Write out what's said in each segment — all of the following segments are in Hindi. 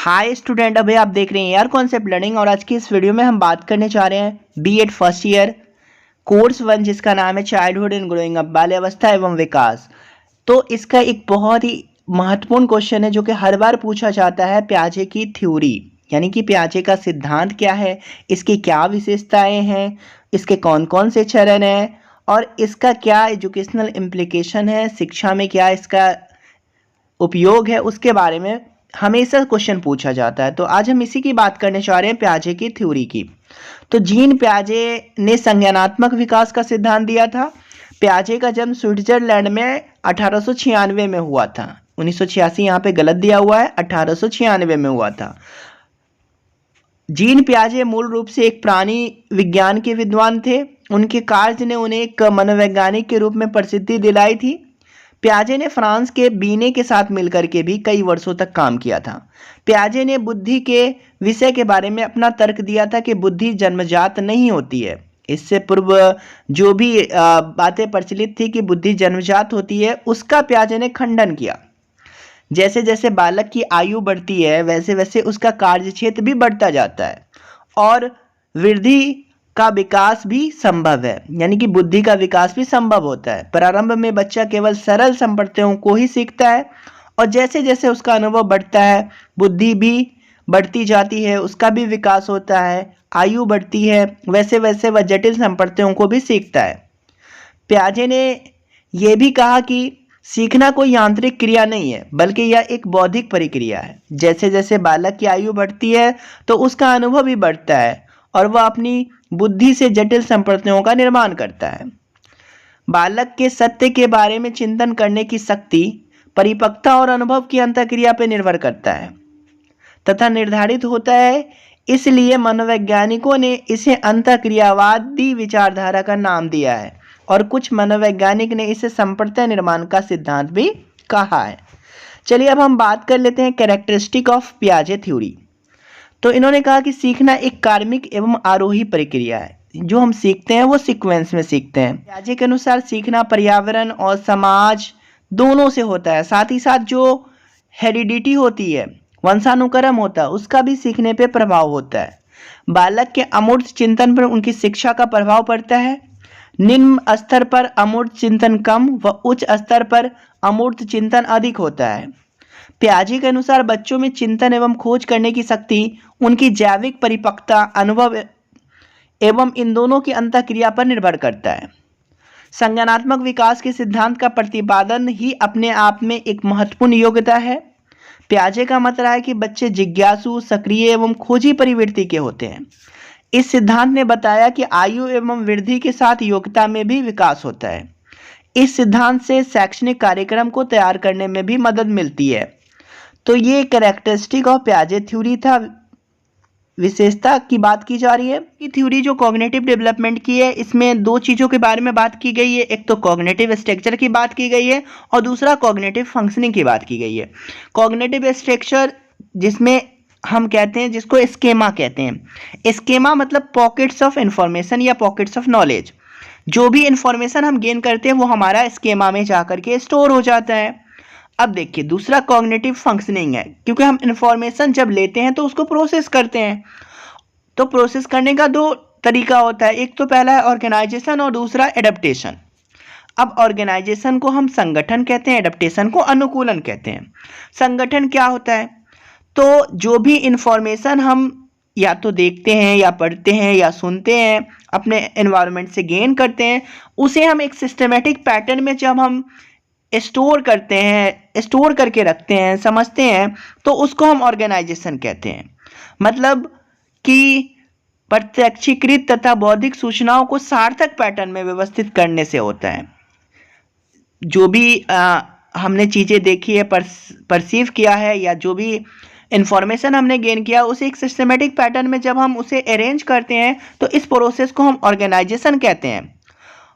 हाय स्टूडेंट, अभी आप देख रहे हैं यार कॉन्सेप्ट लर्निंग। और आज की इस वीडियो में हम बात करने जा रहे हैं बीएड फर्स्ट ईयर कोर्स 1 जिसका नाम है चाइल्डहुड एंड ग्रोइंग अप, बाल्यावस्था एवं विकास। तो इसका एक बहुत ही महत्वपूर्ण क्वेश्चन है जो कि हर बार पूछा जाता है, पियाजे की थ्योरी यानी कि पियाजे का सिद्धांत क्या है, इसकी क्या विशेषताएं हैं, इसके कौन कौन से चरण हैं और इसका क्या एजुकेशनल इम्प्लीकेशन है, शिक्षा में क्या इसका उपयोग है, उसके बारे में हमेशा क्वेश्चन पूछा जाता है। तो आज हम इसी की बात करने जा रहे हैं, पियाजे की थ्योरी की। तो जीन पियाजे ने संज्ञानात्मक विकास का सिद्धांत दिया था। पियाजे का जन्म स्विट्जरलैंड में 1896 में हुआ था। 1986 यहाँ पे गलत दिया हुआ है, 1896 में हुआ था। जीन पियाजे मूल रूप से एक प्राणी विज्ञान के विद्वान थे। उनके कार्य ने उन्हें एक मनोवैज्ञानिक के रूप में प्रसिद्धि दिलाई थी। पियाजे ने फ्रांस के बीने के साथ मिलकर के भी कई वर्षों तक काम किया था। पियाजे ने बुद्धि के विषय के बारे में अपना तर्क दिया था कि बुद्धि जन्मजात नहीं होती है। इससे पूर्व जो भी बातें प्रचलित थी कि बुद्धि जन्मजात होती है, उसका पियाजे ने खंडन किया। जैसे जैसे बालक की आयु बढ़ती है वैसे वैसे उसका कार्य क्षेत्र भी बढ़ता जाता है और वृद्धि का विकास भी संभव है, यानी कि बुद्धि का विकास भी संभव होता है। प्रारंभ में बच्चा केवल सरल संप्रदायों को ही सीखता है और जैसे जैसे उसका अनुभव बढ़ता है बुद्धि भी बढ़ती जाती है, उसका भी विकास होता है, आयु बढ़ती है, वैसे वैसे वह जटिल संप्रदायों को भी सीखता है। पियाजे ने यह भी कहा कि सीखना कोई यांत्रिक क्रिया नहीं है बल्कि यह एक बौद्धिक प्रक्रिया है। जैसे जैसे बालक की आयु बढ़ती है तो उसका अनुभव भी बढ़ता है और वह अपनी बुद्धि से जटिल संप्रदायों का निर्माण करता है। बालक के सत्य के बारे में चिंतन करने की शक्ति परिपक्वता और अनुभव की अंतःक्रिया पर निर्भर करता है तथा निर्धारित होता है। इसलिए मनोवैज्ञानिकों ने इसे अंतःक्रियावादी विचारधारा का नाम दिया है और कुछ मनोवैज्ञानिक ने इसे संप्रदाय निर्माण का सिद्धांत भी कहा है। चलिए अब हम बात कर लेते हैं कैरेक्टरिस्टिक ऑफ पियाजे थ्योरी। तो इन्होंने कहा कि सीखना एक कार्मिक एवं आरोही प्रक्रिया है। जो हम सीखते हैं वो सीक्वेंस में सीखते हैं। पियाजे के अनुसार सीखना पर्यावरण और समाज दोनों से होता है। साथ ही साथ जो हेरिडिटी होती है, वंशानुक्रम होता है, उसका भी सीखने पे प्रभाव होता है। बालक के अमूर्त चिंतन पर उनकी शिक्षा का प्रभाव पड़ता है। निम्न स्तर पर अमूर्त चिंतन कम व उच्च स्तर पर अमूर्त चिंतन अधिक होता है। पियाजे के अनुसार बच्चों में चिंतन एवं खोज करने की शक्ति उनकी जैविक परिपक्वता, अनुभव एवं इन दोनों की अंतःक्रिया पर निर्भर करता है। संज्ञानात्मक विकास के सिद्धांत का प्रतिपादन ही अपने आप में एक महत्वपूर्ण योग्यता है। पियाजे का मतलब है कि बच्चे जिज्ञासु, सक्रिय एवं खोजी प्रवृत्ति के होते हैं। इस सिद्धांत ने बताया कि आयु एवं वृद्धि के साथ योग्यता में भी विकास होता है। इस सिद्धांत से शैक्षणिक कार्यक्रम को तैयार करने में भी मदद मिलती है। तो ये कैरेक्टरिस्टिक ऑफ पियाजे थ्योरी था। विशेषता की बात की जा रही है कि थ्योरी जो कॉग्निटिव डेवलपमेंट की है, इसमें दो चीज़ों के बारे में बात की गई है। एक तो कॉग्निटिव स्ट्रक्चर की बात की गई है और दूसरा कॉग्निटिव फंक्शनिंग की बात की गई है। कॉग्निटिव स्ट्रक्चर जिसमें हम कहते हैं, जिसको स्केमा कहते हैं। स्केमा मतलब पॉकेट्स ऑफ इंफॉर्मेशन या पॉकेट्स ऑफ नॉलेज। जो भी इंफॉर्मेशन हम गेन करते हैं वो हमारा स्केमा में जाकर के स्टोर हो जाता है। अब देखिए दूसरा कॉग्निटिव फंक्शनिंग है, क्योंकि हम इंफॉर्मेशन जब लेते हैं तो उसको प्रोसेस करते हैं। तो प्रोसेस करने का दो तरीका होता है, एक तो पहला है ऑर्गेनाइजेशन और दूसरा एडेप्टेशन। अब ऑर्गेनाइजेशन को हम संगठन कहते हैं, एडेप्टेशन को अनुकूलन कहते हैं। संगठन क्या होता है? तो जो भी इंफॉर्मेशन हम या तो देखते हैं या पढ़ते हैं या सुनते हैं, अपने एनवायरनमेंट से गेन करते हैं, उसे हम एक सिस्टमेटिक पैटर्न में जब हम स्टोर करते हैं, स्टोर करके रखते हैं, समझते हैं, तो उसको हम ऑर्गेनाइजेशन कहते हैं। मतलब कि प्रत्यक्षीकृत तथा बौद्धिक सूचनाओं को सार्थक पैटर्न में व्यवस्थित करने से होता है। जो भी हमने चीज़ें देखी है, परसीव किया है, या जो भी इंफॉर्मेशन हमने गेन किया, उसे एक सिस्टमेटिक पैटर्न में जब हम उसे अरेंज करते हैं तो इस प्रोसेस को हम ऑर्गेनाइजेशन कहते हैं।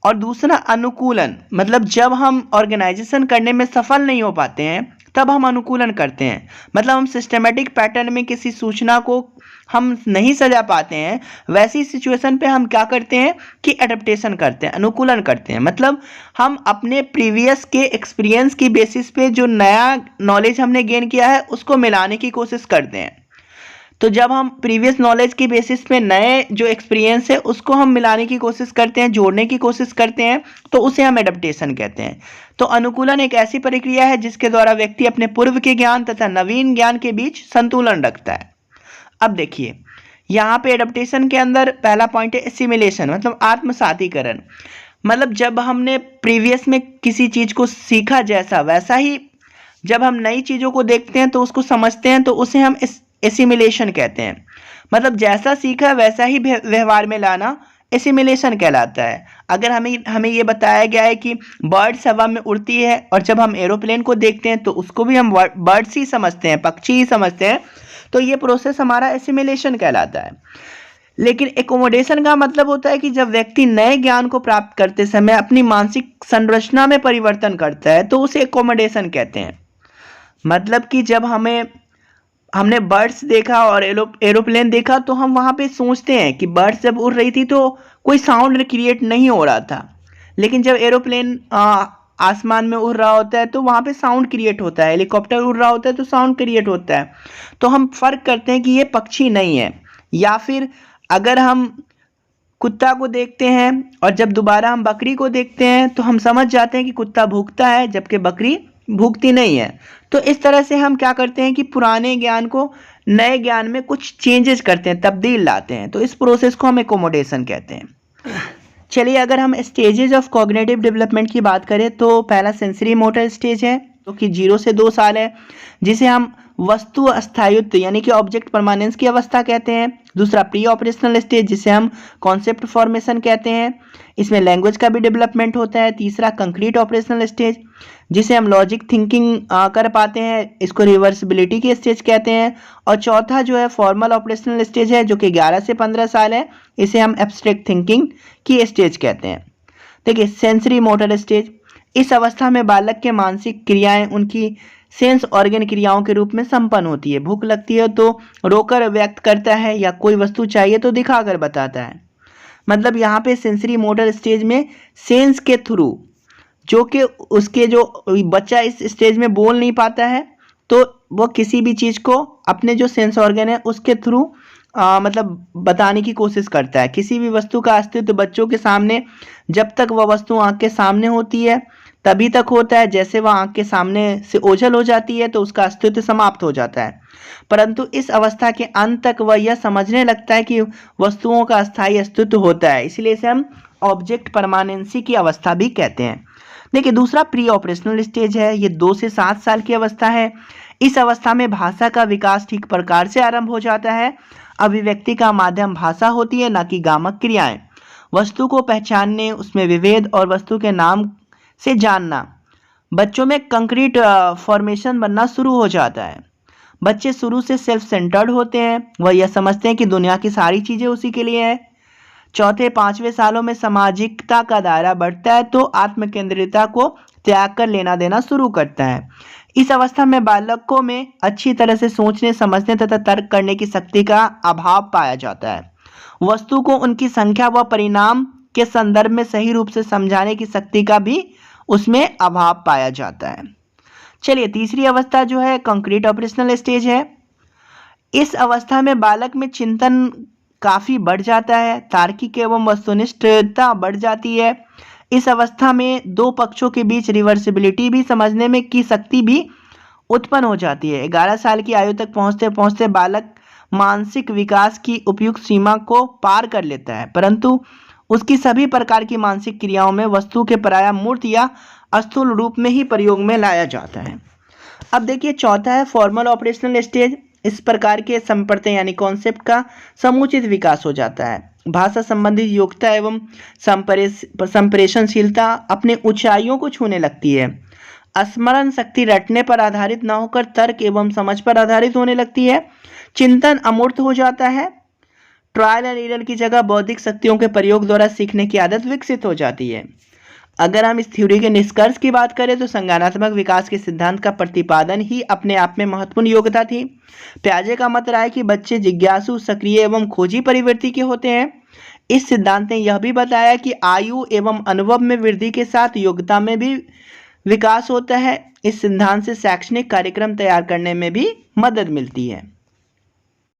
और दूसरा अनुकूलन, मतलब जब हम ऑर्गेनाइजेशन करने में सफल नहीं हो पाते हैं तब हम अनुकूलन करते हैं। मतलब हम सिस्टमेटिक पैटर्न में किसी सूचना को हम नहीं सजा पाते हैं, वैसी सिचुएशन पे हम क्या करते हैं कि एडेप्टेशन करते हैं, अनुकूलन करते हैं। मतलब हम अपने प्रीवियस के एक्सपीरियंस की बेसिस पे जो नया नॉलेज हमने गेन किया है उसको मिलाने की कोशिश करते हैं। तो जब हम प्रीवियस नॉलेज की बेसिस पे नए जो एक्सपीरियंस है उसको हम मिलाने की कोशिश करते हैं, जोड़ने की कोशिश करते हैं, तो उसे हम एडेप्टेशन कहते हैं। तो अनुकूलन एक ऐसी प्रक्रिया है जिसके द्वारा व्यक्ति अपने पूर्व के ज्ञान तथा नवीन ज्ञान के बीच संतुलन रखता है। अब देखिए यहाँ पे एडेप्टेशन के अंदर पहला पॉइंट है एसिमिलेशन, मतलब आत्मसातीकरण। मतलब जब हमने प्रीवियस में किसी चीज को सीखा जैसा वैसा ही जब हम नई चीजों को देखते हैं तो उसको समझते हैं, तो उसे हम एसिमिलेशन कहते हैं। मतलब जैसा सीखा वैसा ही व्यवहार में लाना एसिमिलेशन कहलाता है। अगर हमें ये बताया गया है कि बर्ड्स हवा में उड़ती है और जब हम एरोप्लेन को देखते हैं तो उसको भी हम बर्ड्स ही समझते हैं, पक्षी ही समझते हैं, तो ये प्रोसेस हमारा एसिमिलेशन कहलाता है। लेकिन एकोमोडेशन का मतलब होता है कि जब व्यक्ति नए ज्ञान को प्राप्त करते समय अपनी मानसिक संरचना में परिवर्तन करता है तो उसे एकोमोडेशन कहते हैं। मतलब कि जब हमने बर्ड्स देखा और एरोप्लेन देखा तो हम वहाँ पे सोचते हैं कि बर्ड्स जब उड़ रही थी तो कोई साउंड क्रिएट नहीं हो रहा था, लेकिन जब एरोप्लेन आसमान में उड़ रहा होता है तो वहाँ पे साउंड क्रिएट होता है, हेलीकॉप्टर उड़ रहा होता है तो साउंड क्रिएट होता है। तो हम फर्क करते हैं कि ये पक्षी नहीं है। या फिर अगर हम कुत्ता को देखते हैं और जब दोबारा हम बकरी को देखते हैं तो हम समझ जाते हैं कि कुत्ता भूखता है जबकि बकरी भूखती नहीं है। तो इस तरह से हम क्या करते हैं कि पुराने ज्ञान को नए ज्ञान में कुछ चेंजेस करते हैं, तब्दील लाते हैं। तो इस प्रोसेस को हम एकोमोडेशन कहते हैं। चलिए अगर हम स्टेजेस ऑफ कॉग्निटिव डेवलपमेंट की बात करें तो पहला सेंसरी मोटर स्टेज है जो कि 0 से 2 साल है, जिसे हम वस्तु स्थायित्व यानी कि ऑब्जेक्ट परमानेंस की अवस्था कहते हैं। दूसरा प्री ऑपरेशनल स्टेज जिसे हम कॉन्सेप्ट फॉर्मेशन कहते हैं, इसमें लैंग्वेज का भी डेवलपमेंट होता है। तीसरा कंक्रीट ऑपरेशनल स्टेज जिसे हम लॉजिक थिंकिंग कर पाते हैं, इसको रिवर्सिबिलिटी की स्टेज कहते हैं। और चौथा जो है फॉर्मल ऑपरेशनल स्टेज है जो कि 11 से 15 साल है, इसे हम एब्स्ट्रैक्ट थिंकिंग की स्टेज कहते हैं। देखिए सेंसरी मोटर स्टेज, इस अवस्था में बालक के मानसिक क्रियाएं उनकी सेंस ऑर्गन क्रियाओं के रूप में संपन्न होती है। भूख लगती है तो रोकर व्यक्त करता है या कोई वस्तु चाहिए तो दिखाकर बताता है। मतलब यहाँ पे सेंसरी मोटर स्टेज में सेंस के थ्रू, जो कि उसके जो बच्चा इस स्टेज में बोल नहीं पाता है तो वो किसी भी चीज़ को अपने जो सेंस ऑर्गन है उसके थ्रू मतलब बताने की कोशिश करता है। किसी भी वस्तु का अस्तित्व बच्चों के सामने जब तक वह वस्तु आँख के सामने होती है तभी तक होता है, जैसे वह आँख के सामने से ओझल हो जाती है तो उसका अस्तित्व समाप्त हो जाता है। परंतु इस अवस्था के अंत तक वह यह समझने लगता है कि वस्तुओं का अस्थायी अस्तित्व होता है, इसलिए इसे हम ऑब्जेक्ट परमानेंसी की अवस्था भी कहते हैं। देखिए दूसरा प्री ऑपरेशनल स्टेज है, ये 2 से 7 साल की अवस्था है। इस अवस्था में भाषा का विकास ठीक प्रकार से आरंभ हो जाता है। अभिव्यक्ति का माध्यम भाषा होती है, न कि गामक क्रियाएं। वस्तु को पहचानने, उसमें विभेद और वस्तु के नाम से जानना, बच्चों में कंक्रीट फॉर्मेशन बनना शुरू हो जाता है। बच्चे शुरू से सेल्फ सेंटर्ड होते हैं, वह यह समझते हैं कि दुनिया की सारी चीज़ें उसी के लिए है। चौथे 5वें सालों में सामाजिकता का दायरा बढ़ता है तो आत्मकेंद्रिता को त्याग कर लेना देना शुरू करता है। इस अवस्था में बालकों में अच्छी तरह से सोचने, समझने तथा तर्क करने की शक्ति का अभाव पाया जाता है। वस्तु को उनकी संख्या व परिणाम के संदर्भ में सही रूप से समझाने की शक्ति का भी उसमें अभाव पाया जाता है। चलिए तीसरी अवस्था जो है कंक्रीट ऑपरेशनल स्टेज है। इस अवस्था में बालक में चिंतन काफ़ी बढ़ जाता है, तार्किक एवं वस्तुनिष्ठता बढ़ जाती है। इस अवस्था में दो पक्षों के बीच रिवर्सिबिलिटी भी समझने में की शक्ति भी उत्पन्न हो जाती है। 11 साल की आयु तक पहुँचते पहुँचते बालक मानसिक विकास की उपयुक्त सीमा को पार कर लेता है, परंतु उसकी सभी प्रकार की मानसिक क्रियाओं में वस्तु के प्रायः मूर्त या स्थूल रूप में ही प्रयोग में लाया जाता है। अब देखिए चौथा है फॉर्मल ऑपरेशनल स्टेज। इस प्रकार के संप्रत्यय यानी कॉन्सेप्ट का समुचित विकास हो जाता है। भाषा संबंधित योग्यता एवं संप्रेषणशीलता अपने ऊंचाइयों को छूने लगती है। स्मरण शक्ति रटने पर आधारित न होकर तर्क एवं समझ पर आधारित होने लगती है। चिंतन अमूर्त हो जाता है। ट्रायल एंड एरर की जगह बौद्धिक शक्तियों के प्रयोग द्वारा सीखने की आदत विकसित हो जाती है। अगर हम इस थ्योरी के निष्कर्ष की बात करें तो संज्ञानात्मक विकास के सिद्धांत का प्रतिपादन ही अपने आप में महत्वपूर्ण योग्यता थी। पियाजे का मत रहा है कि बच्चे जिज्ञासु, सक्रिय एवं खोजी प्रवृत्ति के होते हैं। इस सिद्धांत ने यह भी बताया कि आयु एवं अनुभव में वृद्धि के साथ योग्यता में भी विकास होता है। इस सिद्धांत से शैक्षणिक कार्यक्रम तैयार करने में भी मदद मिलती है।